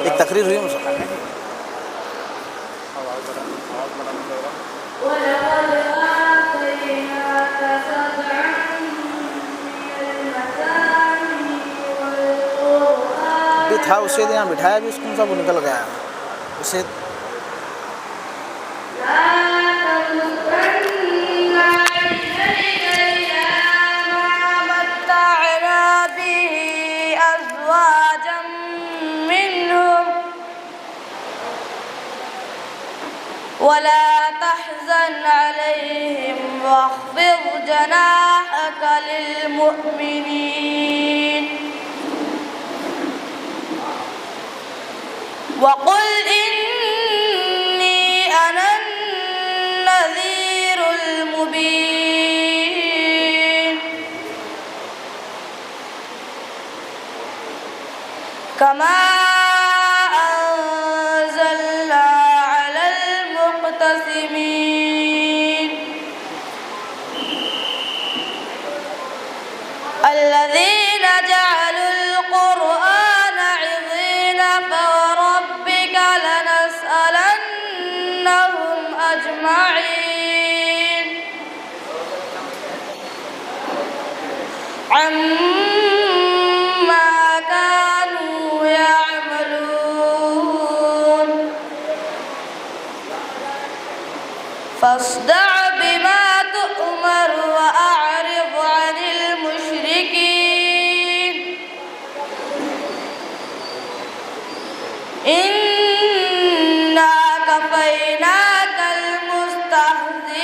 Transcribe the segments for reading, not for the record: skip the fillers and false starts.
ایک تقریر ہوئی مسلمان بھی تھا اسے یہاں بٹھایا بھی اس کو سب نکل گیا اسے ولا تحزن عليهم واخفض جناحك للمؤمنين وقل إني أنا النذير المبين كما الذين جعلوا القرآن عضين فوربك لنسألنهم أجمعين عما كانوا يعملون فاصدع بما تؤمر وأعرض عن المشركين إنا كفيناك المستهزئين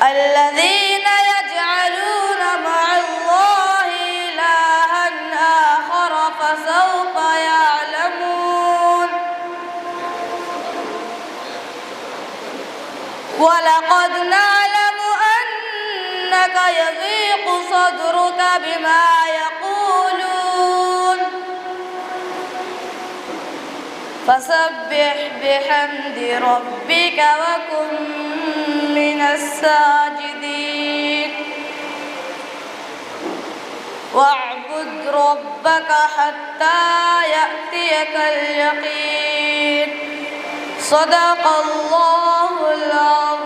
الذين يجعلون مع الله إلها آخر فسوف يعلمون ولقد نعلم أنك يضيق صدرك بما يقولون فسبح بحمد ربك وكن من الساجدين واعبد ربك حتى يأتيك اليقين صدق الله العظيم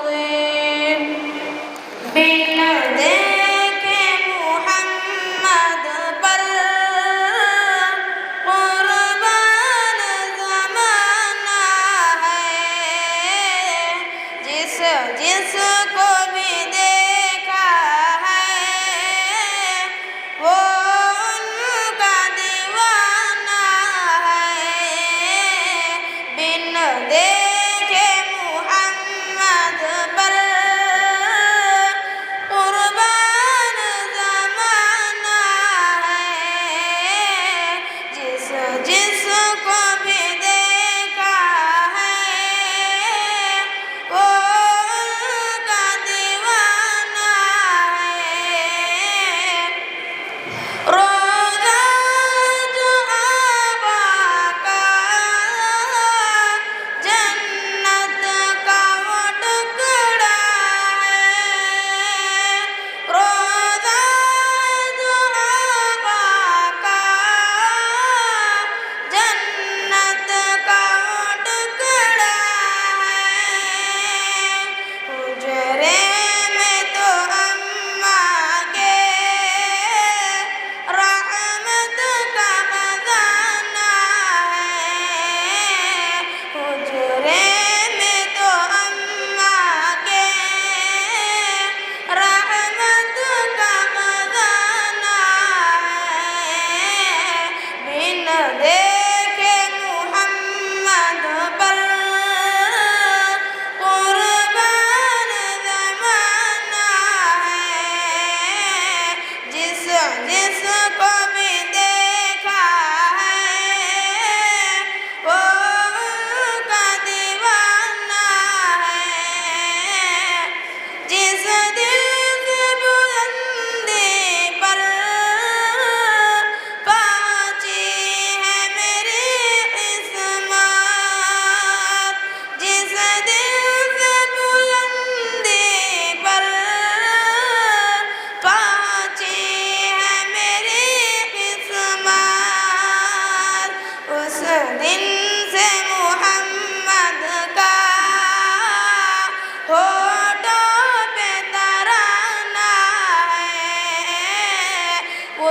جس کو بھی دیکھا ہے وہ ان کا دیوانہ ہے بن دیکھے محمد پر قربان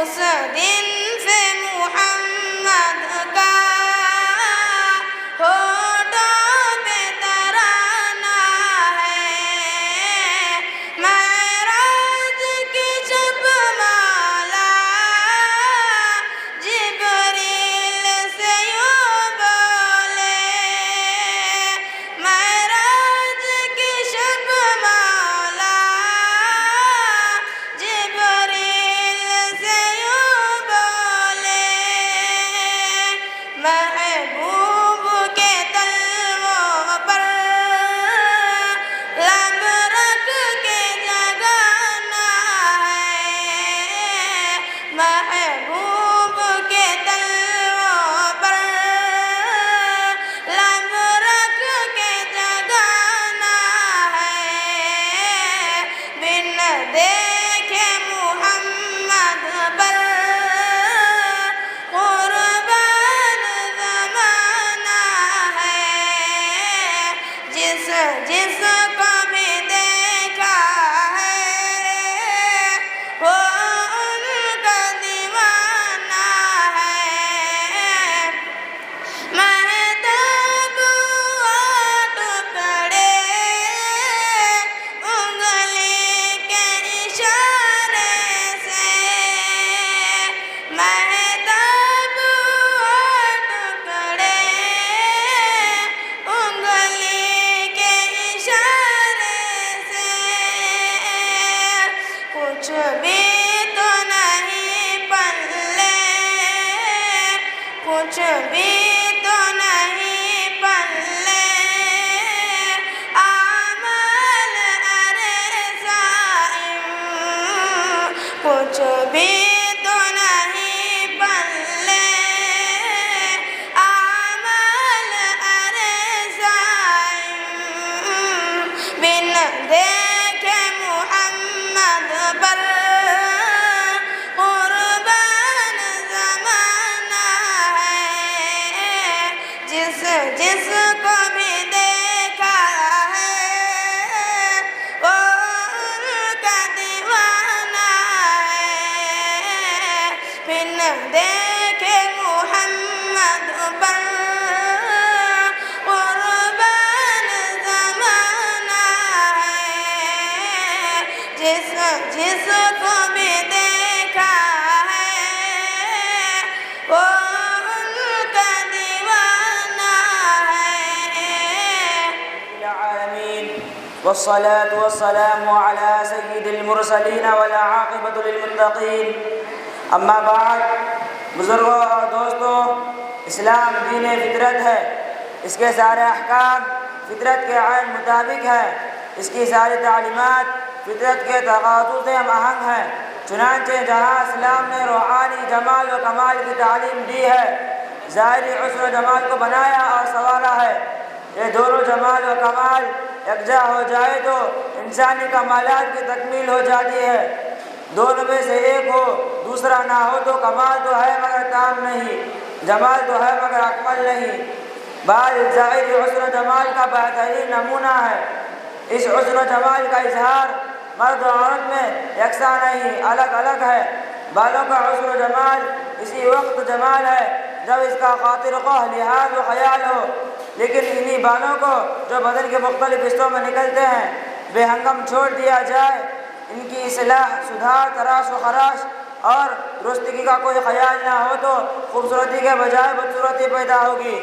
اس دن سے محمد کا ہونٹوں پہ ترانہ ہے، معراج کی شب مولا جبریل سے یوں بولے، معراج کی شب مولا جبریل سے یوں بولے، محبوب کے تلووں پر لب رکھ کے جگانا ہے، محبوب کے تلووں پر لب رکھ کے جگانا ہے، بن دیکھے محمد پر قربان زمانہ ہے، جس جس کو بھی دیکھا ہے وہ ان کا دیوانہ ہے، مہتاب ہوا ٹکڑے انگلی کے اشارے سے، مہتاب ہوا ٹکڑے انگلی کے اشارے سے، کچھ بھی تو نہیں پلے، کچھ بھی تو نہیں پلے، اعمال ارے صائم، کچھ بھی تو نہیں پلے، اعمال ارے صائم، بن دیکھے محمد پر قربان زمانہ ہے، جس جس کو بھی دیکھا ہے وہ ان کا دیوانہ ہے، بن دیکھے محمد پر قربان زمانہ ہے، جس جس کو بھی دیکھا ہے وہ ان کا دیوانہ ہے۔ العالمين والصلاة والسلام على سيد المرسلين والعاقبة للمتقين، اما بعد، بزرگوں اور دوستوں، اسلام دین فطرت ہے، اس کے سارے احکام فطرت کے عین مطابق ہے، اس کی ساری تعلیمات فطرت کے تقاضوں سے ہم آہنگ ہیں، چنانچہ جہاں اسلام نے روحانی جمال و کمال کی تعلیم دی ہے، ظاہری حسن و جمال کو بنایا اور سنوارا ہے، یہ دونوں جمال و کمال یکجا ہو جائے تو انسانی کمالات کی تکمیل ہو جاتی ہے، دونوں میں سے ایک ہو دوسرا نہ ہو تو کمال تو ہے مگر تام نہیں، جمال تو ہے مگر اکمل نہیں۔ بعض ظاہری حسن و جمال کا بہترین نمونہ ہے، اس حسن و جمال کا اظہار مرد و عورت میں یکساں نہیں، الگ الگ ہے۔ بالوں کا حسن و جمال اسی وقت جمال ہے جب اس کا خاطر خواہ لحاظ و خیال ہو، لیکن انہی بالوں کو جو بدن کے مختلف حصوں میں نکلتے ہیں بے ہنگم چھوڑ دیا جائے، ان کی اصلاح، سدھار، تراش و خراش اور درستگی کا کوئی خیال نہ ہو تو خوبصورتی کے بجائے بدصورتی پیدا ہوگی،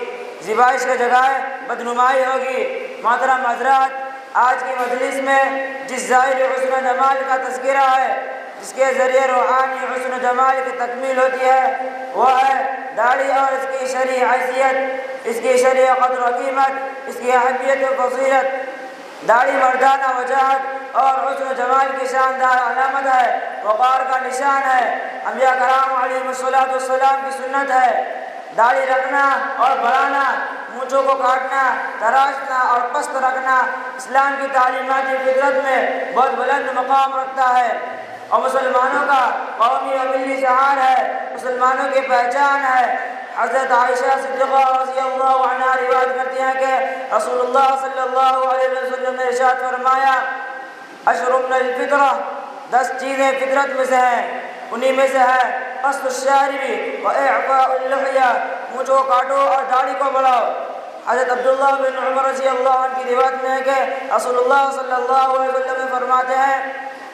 زیبائش کے جگہ بدنمائی ہوگی۔ محترم حضرات، آج کی مجلس میں جس ظاہری حسن و جمال کا تذکرہ ہے، جس کے ذریعے روحانی حسن و جمال کی تکمیل ہوتی ہے، وہ ہے داڑھی اور اس کی شرعی حیثیت، اس کی شرعی قدر و قیمت، اس کی اہمیت و فضیلت۔ داڑھی مردانہ وجاہت اور حسن و جمال کی شاندار علامت ہے، وقار کا نشان ہے، انبیاء کرام علیہ السلام کی سنت ہے۔ داڑھی رکھنا اور بڑھانا، مونچھوں کو کاٹنا، تراشنا اور پست رکھنا اسلام کی تعلیماتی فطرت میں بہت بلند مقام رکھتا ہے اور مسلمانوں کا قومی و ملی شعار ہے، مسلمانوں کی پہچان ہے۔ حضرت عائشہ صدیقہ رضی اللہ عنہا روایت کرتی ہیں کہ رسول اللہ صلی اللہ علیہ وسلم نے ارشاد فرمایا، اشر من الفطرہ، 10 چیزیں فطرت میں سے ہیں، انہی میں سے ہے قص الشارب واعفاء اللحیہ، مونچھ کو کاٹو اور داڑھی کو بڑھاؤ۔ حضرت عبداللہ بن عمر رضی اللہ عنہ کی روایت میں ہے کہ رسول اللہ صلی اللہ علیہ وسلم فرماتے ہیں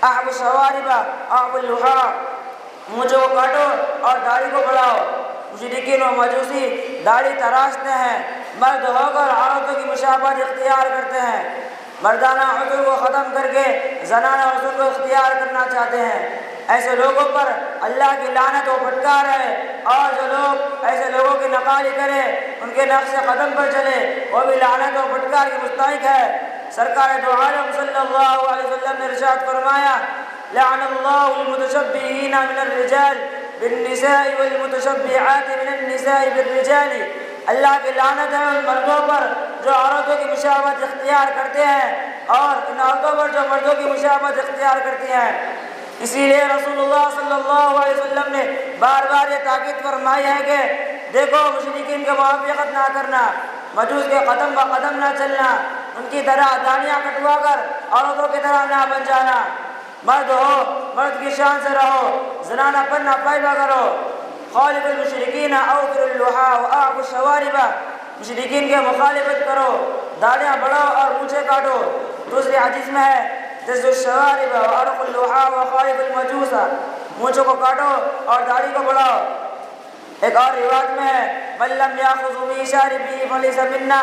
احب الشوارب احب اللحا، مونچھوں کو کاٹو اور داڑھی کو بڑھاؤ۔ مشرکین و مجوسی داڑھی تراشتے ہیں، مرد ہو کر عورتوں کی مشابہت اختیار کرتے ہیں، مردانہ حضور کو ختم کر کے زنانہ حضور کو اختیار کرنا چاہتے ہیں۔ ایسے لوگوں پر اللہ کی لعنت و پھٹکار ہے، اور جو لوگ ایسے لوگوں کی نقالی کرے، ان کے نقش قدم پر چلے، وہ بھی لعنت و پھٹکار کی مستحق ہے۔ سرکار دو عالم صلی اللہ علیہ وسلم نے ارشاد فرمایا لعن اللہ المتشبہین من الرجال بالنساء والمتشبعات من النساء بالرجال، اللہ کی لعنت ہے ان مردوں پر جو عورتوں کی مشابہت اختیار کرتے ہیں اور ان عورتوں پر جو مردوں کی مشابہت اختیار کرتی ہیں۔ اسی لیے رسول اللہ صلی اللہ علیہ وسلم نے بار بار یہ تاکید فرمائی ہے کہ دیکھو مشرکین کے موافقت نہ کرنا، مجوس کے قدم بہ قدم نہ چلنا، ان کی طرح داڑیاں کٹوا کر عورتوں کی طرح نہ بن جانا، مرد ہو مرد کی شان سے رہو، زنانہ پن نہ پیدا کرو۔ خالف المشرکین اوفر اللحا واعفوا الشوارب، مشرکین کے مخالفت کرو، داڑیاں بڑھاؤ اور مونچھیں کاٹو۔ دوسری حدیث میں ہے جز الشوارب وارق اللحا وخالف المجوس، مونچھوں کو کاٹو اور داڑھی کو بڑھاؤ۔ ایک اور روایت میں ہے من لم یاخذ بشاربہ فلیس منا،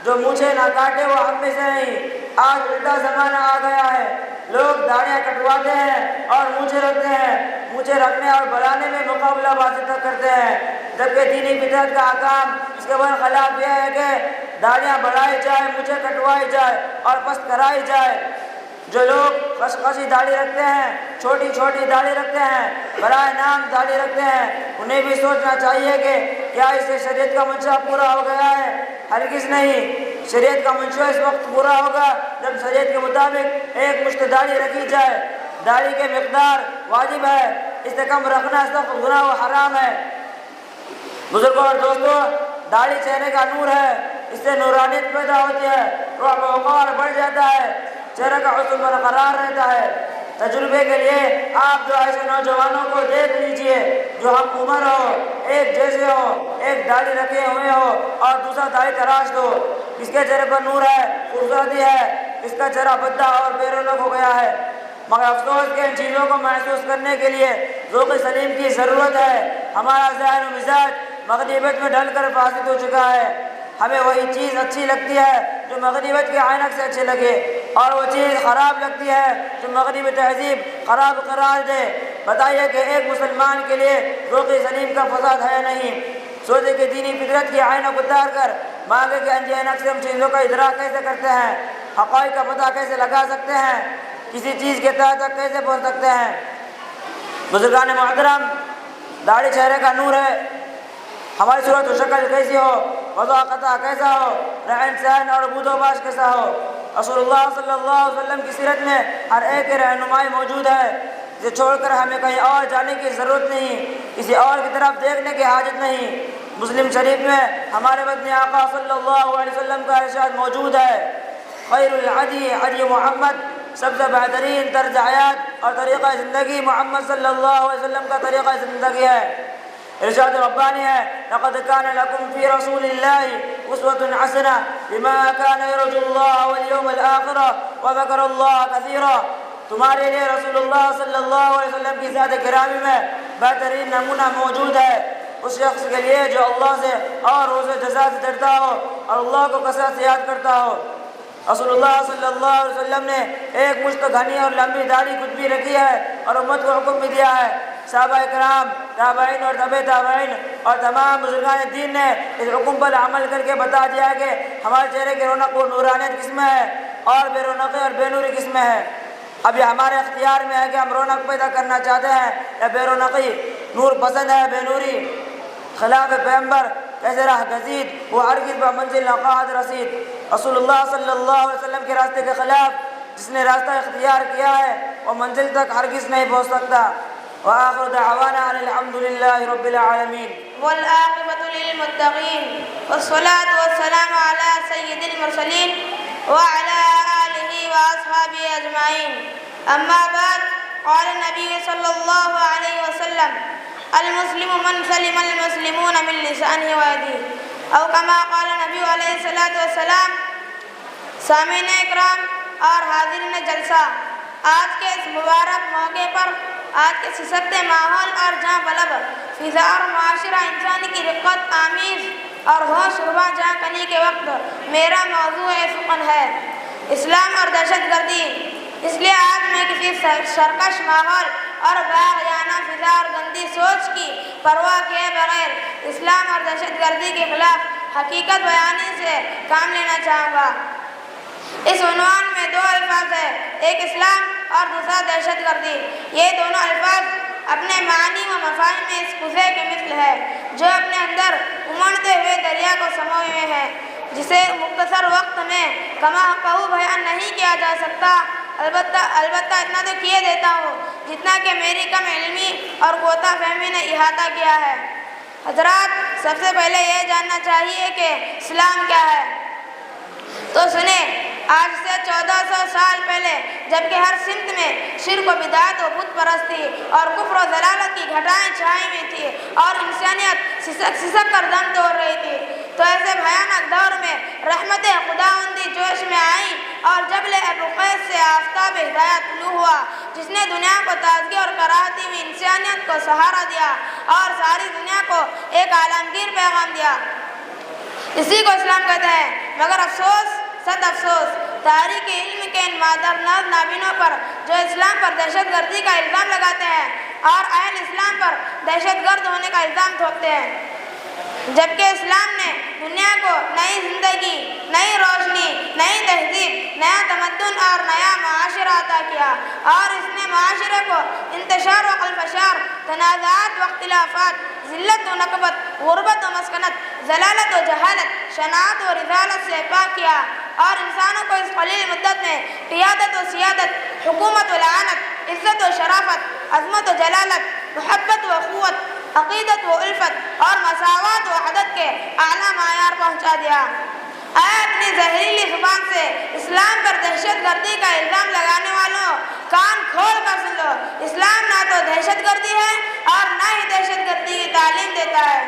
جو مونچھیں نہ کاٹے وہ ہم میں سے نہیں۔ آج الٹا زمانہ آ گیا ہے، لوگ داڑیاں کٹواتے ہیں اور مونچھیں رکھتے ہیں، مونچھیں رکھنے اور بڑھانے میں مقابلہ بازی تک کرتے ہیں، جبکہ دینی فطرت کا احکام اس کے برخلاف یہ ہے کہ داڑیاں بڑھائی جائے، مونچھیں کٹوائی جائے اور پست کرائی جائے۔ جو لوگ خشخشی داڑھی رکھتے ہیں، چھوٹی چھوٹی داڑھی رکھتے ہیں، برائے نام داڑھی رکھتے ہیں، انہیں بھی سوچنا چاہیے کہ کیا اس سے شریعت کا منشا پورا ہو گیا ہے؟ ہرگز نہیں۔ شریعت کا منشا اس وقت پورا ہوگا جب شریعت کے مطابق ایک مشت داڑھی رکھی جائے۔ داڑھی کے مقدار واجب ہے، اس سے کم رکھنا سخت گناہ و حرام ہے۔ بزرگوں اور دوستوں، داڑھی چہرے کا نور ہے، اس سے نورانیت پیدا ہوتی ہے، رعب و وقار بڑھ جاتا ہے، چہرے کا حسن برقرار رہتا ہے۔ تجربے کے لیے آپ جو ایسے نوجوانوں کو دیکھ لیجئے جو ہم عمر ہو، ایک جیسے ہو، ایک داڑھی رکھے ہوئے ہو اور دوسرا داڑھی تراش دو، کس کے چہرے پر نور ہے، خوبصورتی ہے، اس کا چہرہ بھدا اور بے رونق ہو گیا ہے۔ مگر افسوس کہ ان چیزوں کو محسوس کرنے کے لیے ذوق سلیم کی ضرورت ہے۔ ہمارا ذہن و مزاج مغربیت میں ڈھل کر فاسد ہو چکا ہے۔ ہمیں وہی چیز اچھی لگتی ہے جو مغربیت کے عینک سے اچھی لگے، اور وہ چیز خراب لگتی ہے جو مغربی تہذیب خراب قرار دے۔ بتائیے کہ ایک مسلمان کے لیے ذوق سلیم کا فساد ہے نہیں؟ سوچے کہ دینی فطرت کی عینک اتار کر مانگے کہ انجی عینک سے ہم چیزوں کا ادراک کیسے کرتے ہیں، حقائق کا پتہ کیسے لگا سکتے ہیں، کسی چیز کے تحت تک کیسے پہنچ سکتے ہیں۔ بزرگان محترم، داڑھی چہرے کا نور ہے، ہماری صورت و شکل کیسی ہو، وضع قطع کیسا ہو، رہن سہن اور بود و باش کیسا ہو، رسول اللہ صلی اللہ علیہ وسلم کی سیرت میں ہر ایک کی رہنمائی موجود ہے، جسے چھوڑ کر ہمیں کہیں اور جانے کی ضرورت نہیں، کسی اور کی طرف دیکھنے کی حاجت نہیں۔ مسلم شریف میں ہمارے مدنی آقا صلی اللہ علیہ وسلم کا ارشاد موجود ہے خیر الحدی حدی محمد، سب سے بہترین طرز حیات اور طریقہ زندگی محمد صلی اللہ علیہ وسلم کا طریقہ زندگی ہے۔ ارشاد ربانی ہے لقد كان لكم في رسول الله اسوة حسنة لمن كان يرجو الله واليوم الآخر وذكر الله كثيرا، تمہارے لیے رسول اللہ صلی اللہ علیہ وسلم کی ذات گرامی میں بہترین نمونہ موجود ہے اس شخص کے لیے جو اللہ سے اور روز جزا سے ڈرتا ہو اور اللہ کو کثرت سے یاد کرتا ہو۔ رسول اللہ صلی اللہ علیہ وسلم نے ایک مشت گھنی اور لمبی داڑھی خود بھی رکھی ہے اور امت کو حکم بھی دیا ہے۔ صحابہ کرام، تابعین اور تبع تابعین اور تمام بزرگان دین نے اس حکم پر عمل کر کے بتا دیا کہ ہمارے چہرے کی رونق و نورانیت کس میں ہے اور بے رونقی اور بے نوری کس میں ہے۔ اب یہ ہمارے اختیار میں ہے کہ ہم رونق پیدا کرنا چاہتے ہیں یا بے رونقی، نور پسند ہے بے نوری، خلاف پیغمبر کیسے راہ گزید وہ ہرگز بمنزل نقاہت رسید۔ رسول اللہ صلی اللہ علیہ وسلم کے راستے کے خلاف جس نے راستہ اختیار کیا ہے وہ منزل تک ہرگز نہیں پہنچ سکتا۔ وآخر دعوانا ان الحمد للہ رب العالمین والعاقبة للمتقين، والصلاة والسلام على سيد المرسلين وعلى آله وأصحابه أجمعين، أما بعد، قال النبي صلى الله عليه وسلم المسلم من سلم المسلمون من لسانه ويده، او کما قال نبی علیہ الصلوۃ والسلام۔ سامعین اکرام اور حاضرین جلسہ، آج کے اس مبارک موقع پر آج کے سسکتے ماحول اور جہاں بلب فضا اور معاشرہ انسانی کی رقت آمیز اور ہوش ربا جہاں کنی کے وقت میرا موضوع فقہ ہے اسلام اور دہشت گردی۔ اس لیے آج میں کسی سرکش ماحول اور باغیانہ فضا اور گندی سوچ کی پرواہ کیے بغیر اسلام اور دہشت گردی کے خلاف حقیقت بیانی سے کام لینا چاہوں گا۔ اس عنوان میں دو الفاظ ہیں، ایک اسلام اور دوسرا دہشت گردی۔ یہ دونوں الفاظ اپنے معنی و مفاہیم میں اس کوزے کے مثل ہے جو اپنے اندر امڑتے ہوئے دریا کو سموئے ہوئے ہیں، جسے مختصر وقت میں کما قہو بیان نہیں کیا جا سکتا۔ البتہ اتنا تو کیے دیتا ہوں جتنا کہ میری کم علمی اور کوتا فہمی نے احاطہ کیا ہے۔ حضرات، سب سے پہلے یہ جاننا چاہیے کہ اسلام کیا ہے۔ تو سنیں، آج سے 1400 سال پہلے جبکہ ہر سمت میں شرک و بدعت و بت پرستی اور کفر و ضلالت کی گھٹائیں چھائی ہوئی تھی اور انسانیت سسک کر دم توڑ رہی تھی، تو ایسے بھیانک دور میں رحمت خداوندی جوش میں آئی اور جبل ابو قیس سے آفتاب ہدایت طلوع ہوا، جس نے دنیا کو تازگی اور کراہتی ہوئی انسانیت کو سہارا دیا اور ساری دنیا کو ایک عالمگیر پیغام دیا۔ اسی کو اسلام کہتے ہیں۔ مگر افسوس، صد افسوس، تاریخ علم کے ان مادرناز نابینوں پر جو اسلام پر دہشت گردی کا الزام لگاتے ہیں اور اہل اسلام پر دہشت گرد ہونے کا الزام تھوپتے ہیں، جبکہ اسلام نے دنیا کو نئی زندگی، نئی روشنی، نئی تہذیب، نیا تمدن اور نیا معاشرہ عطا کیا، اور اس نے معاشرے کو انتشار و خلفشار، تنازعات و اختلافات، ذلت و نکبت، غربت و مسکنت، ضلالت و جہالت، شناعت و رذالت سے پاک کیا، اور انسانوں کو اس قلیل مدت میں قیادت و سیادت، حکومت و لعنت، عزت و شرافت، عظمت و جلالت، محبت و اخوت، عقیدت و الفت اور مساوات و وحدت کے اعلیٰ معیار پہنچا دیا۔ اے اپنی زہریلی زبان سے اسلام پر دہشت گردی کا الزام لگانے والوں، کان کھول کر سن لو، اسلام نہ تو دہشت گردی ہے اور نہ ہی دہشت گردی کی تعلیم دیتا ہے،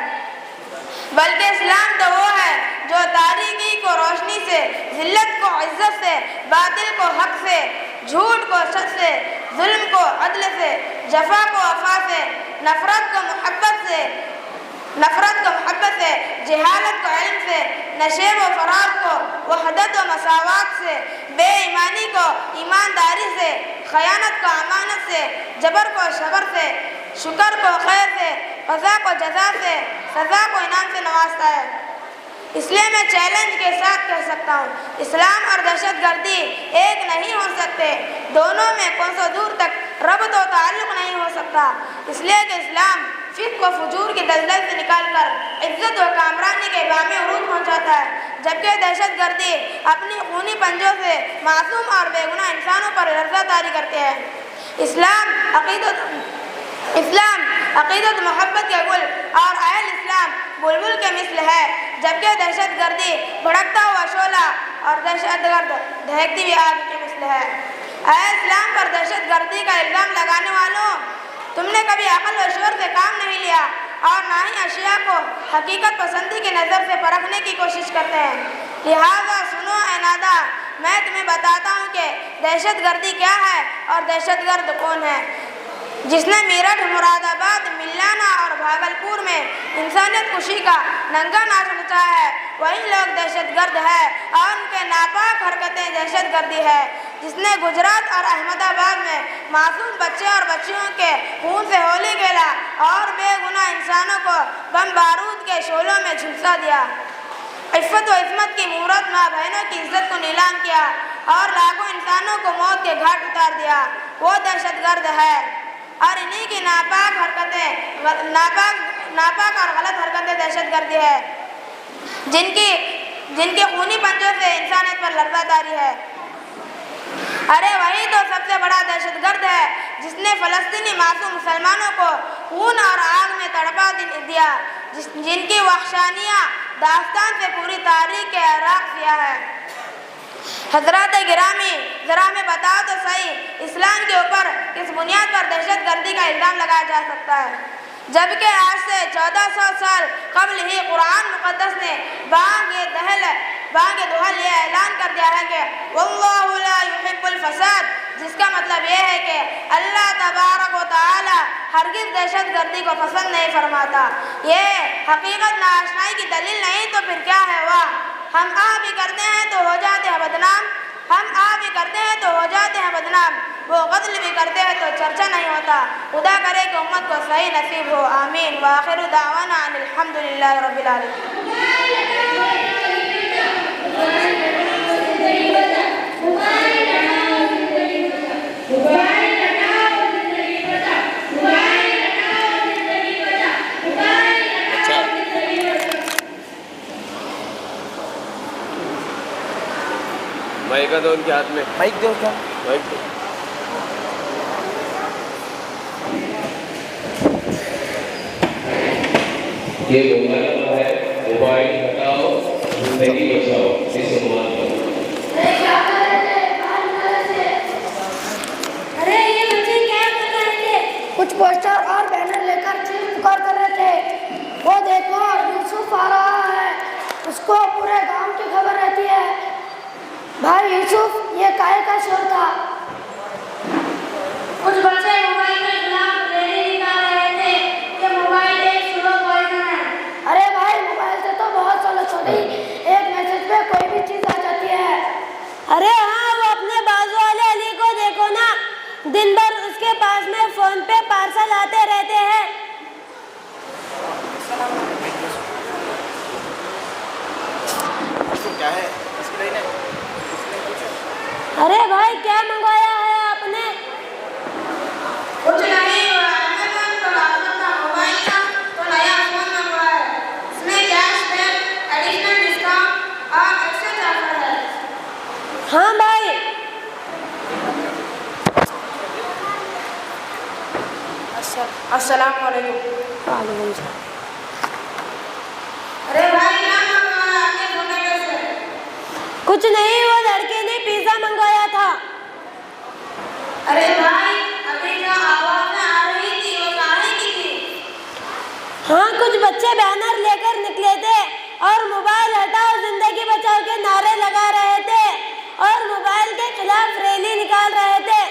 بلکہ اسلام تو وہ ہے جو تاریکی کو روشنی سے، ذلت کو عزت سے، باطل کو حق سے، جھوٹ کو سچ سے، ظلم کو عدل سے، جفا کو وفا سے، نفرت کو محبت سے، جہالت کو علم سے، نشیب و فراغ کو وحدت و مساوات سے، بے ایمانی کو ایمانداری سے، خیانت کو امانت سے، جبر کو صبر سے، شکر کو خیر سے، قضا کو جزا سے، سزا کو انعام سے نوازتا ہے۔ اس لیے میں چیلنج کے ساتھ کہہ سکتا ہوں، اسلام اور دہشت گردی ایک نہیں ہو سکتے، دونوں میں کوسوں دور تک ربط و تعلق نہیں ہو سکتا، اس لیے کہ اسلام فسق و فجور کی دلدل سے نکال کر عزت و کامرانی کے بامی عروج پہنچاتا ہے، جبکہ دہشت گردی اپنی خونی پنجوں سے معصوم اور بے گناہ انسانوں پر لرزہ طاری کرتے ہیں۔ اسلام عقیدت محبت کے گل اور اہل اسلام بلبل کے مثل ہے، جبکہ دہشت گردی بھڑکتا ہوا شعلہ اور دہشت گرد دہکتی ہوئی آگ کے مثل ہے۔ اے اسلام پر دہشت گردی کا الزام لگانے والوں، تم نے کبھی عقل و شعور سے کام نہیں لیا اور نہ ہی اشیاء کو حقیقت پسندی کی نظر سے پرکھنے کی کوشش کرتے ہیں۔ لہٰذا سنو اے ناداں، میں تمہیں بتاتا ہوں کہ دہشت گردی کیا ہے اور دہشت گرد کون ہے۔ جس نے میرٹھ، مراد آباد، ملانا اور بھاگلپور میں انسانیت کشی کا ننگا ناچ مچایا ہے، وہی لوگ دہشت گرد ہے اور ان کے ناپاک حرکتیں دہشت گردی ہے۔ جس نے گجرات اور احمد آباد میں معصوم بچے اور بچیوں کے خون سے ہولی کھیلا اور بے گناہ انسانوں کو بم بارود کے شعلوں میں جھلسا دیا، عفت و عصمت کی مورت ماں بہنوں کی عزت کو نیلام کیا اور لاکھوں انسانوں کو موت کے گھاٹ اتار دیا، وہ دہشت گرد ہے۔ اور انہی کی ناپاک اور غلط حرکتیں دہشت گردی ہے، جن کے خونی پنجوں سے انسانیت پر لرزہ طاری ہے۔ ارے وہی تو سب سے بڑا دہشت گرد ہے جس نے فلسطینی معصوم مسلمانوں کو خون اور آگ میں تڑپا دیا، جن کی وحشانیہ داستان سے پوری تاریخ کے عراق سیاہ ہے۔ حضرات گرامی، ذرا ہمیں بتاؤ تو صحیح، اسلام کے اوپر کس بنیاد پر دہشت گردی کا الزام لگایا جا سکتا ہے؟ جبکہ آج سے 1400 سال قبل ہی قرآن مقدس نے بانگ دہل یہ اعلان کر دیا ہے کہ واللہ لا یحب الفساد، جس کا مطلب یہ ہے کہ اللہ تبارک و تعالی ہرگز دہشت گردی کو پسند نہیں فرماتا۔ یہ حقیقت ناآشنائی کی دلیل نہیں تو پھر کیا ہے؟ واہ! ہم بھی کرتے ہیں تو ہو جاتے ہیں بدنام، وہ قتل بھی کرتے ہیں تو چرچا نہیں ہوتا۔ خدا کرے کہ امت کو صحیح نصیب ہو، آمین۔ وآخر دعوانا ان الحمدللہ رب العالمین۔ مائک دو ان کے ہاتھ میں، مائک دو کیا؟ مائک دو۔ یہ مبارک ہے، موبائل ہٹاؤ زندگی بچاؤ، اس عنوان پر۔ ارے یہ بچے کیا کر رہے تھے؟ کچھ پوسٹر اور بینر لے کر چیخ پکار کر رہے تھے۔ وہ دیکھو یوسف آ رہا ہے، اس کو پورے گاؤں کی خبر رہتی ہے۔ بھائی یوسف، یہ کائے کا شور تھا؟ کچھ بچے موبائل کے خلاف ریلی نکال رہے تھے کہ موبائل ایک سلو پوائزن ہے۔ ارے بھائی، موبائل سے تو بہت سہولت ہو گئی، ایک میسج پہ کوئی بھی چیز آ جاتی ہے۔ ارے ہاں، وہ اپنے بازو والے علی کو دیکھو نا، دن بھر اس کے پاس میں فون پہ پارسل آتے رہتے ہیں۔ کیا ہے اس کے لیے؟ ارے بھائی، کیا منگوایا ہے آپ نے؟ کچھ نہیں، امیزون پر آفر تھا موبائل کا تو نیا فون منگوایا ہے۔ اس میں کیش بیک، ایڈیشنل ڈسکاؤنٹ اور ایکسچینج آفر ہے۔ ہاں بھائی۔ السلام علیکم۔ وعلیکم السلام۔ ارے بھائی، کیا منگوایا آپ نے زومیٹو سے؟ کچھ نہیں، وہ لڑکے نے پیزا منگوایا تھا۔ ارے بھائی، ابھی جو آوازیں آ رہی تھی وہ کہاں کی تھی؟ ہاں، کچھ بچے بینر لے کر نکلے تھے اور موبائل ہٹاؤ زندگی بچاؤ کے نعرے لگا رہے تھے اور موبائل کے خلاف ریلی نکال رہے تھے۔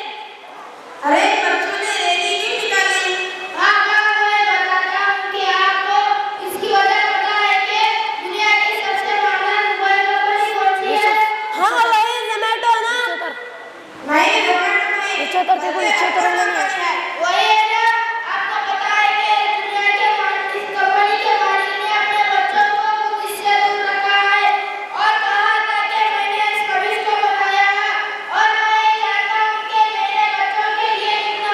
ارے بچوں نے ریلی کیوں نکالی؟ میں بتاتا ہوں کہ آپ کو اس کی وجہ پتہ ہے کہ دنیا کی سب سے ماڈرن موبائل کمپنی کون سی ہے؟ ہاں، وہی زومیٹو نا۔ نہیں، زومیٹو نہیں۔ نیچے اتر دیکھو، نیچے اتریں گے نہیں۔ وہی ہے نا، آپ کو پتہ ہے کہ دنیا کے اس کمپنی کے مالک نے اپنے بچوں کو خود اس سے دور رکھا ہے اور کہا تھا کہ میں نے اس کبھی کو بتایا اور میں یہ جانتا ہوں کہ میرے بچوں کے لیے کتنا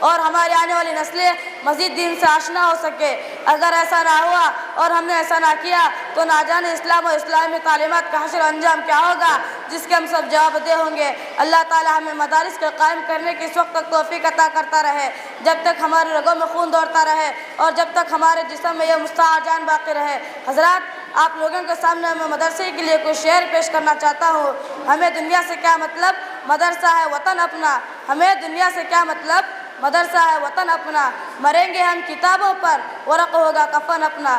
اور ہماری آنے والی نسلیں مزید دین سے آشنا ہو سکے۔ اگر ایسا نہ ہوا اور ہم نے ایسا نہ کیا تو نہ جانے اسلام و اسلامی تعلیمات کا حشر انجام کیا ہوگا، جس کے ہم سب جواب دہ ہوں گے۔ اللہ تعالی ہمیں مدارس کو قائم کرنے کی اس وقت تک توفیق عطا کرتا رہے جب تک ہماری رگوں میں خون دوڑتا رہے اور جب تک ہمارے جسم میں یہ مستعار جان باقی رہے۔ حضرات، آپ لوگوں کے سامنے میں مدرسے کے لیے کوئی شعر پیش کرنا چاہتا ہوں۔ ہمیں دنیا سے کیا مطلب، مدرسہ ہے وطن اپنا۔ ہمیں دنیا سے کیا مطلب، مدرسہ ہے وطن اپنا۔ مریں گے ہم کتابوں پر، ورق ہوگا کفن اپنا۔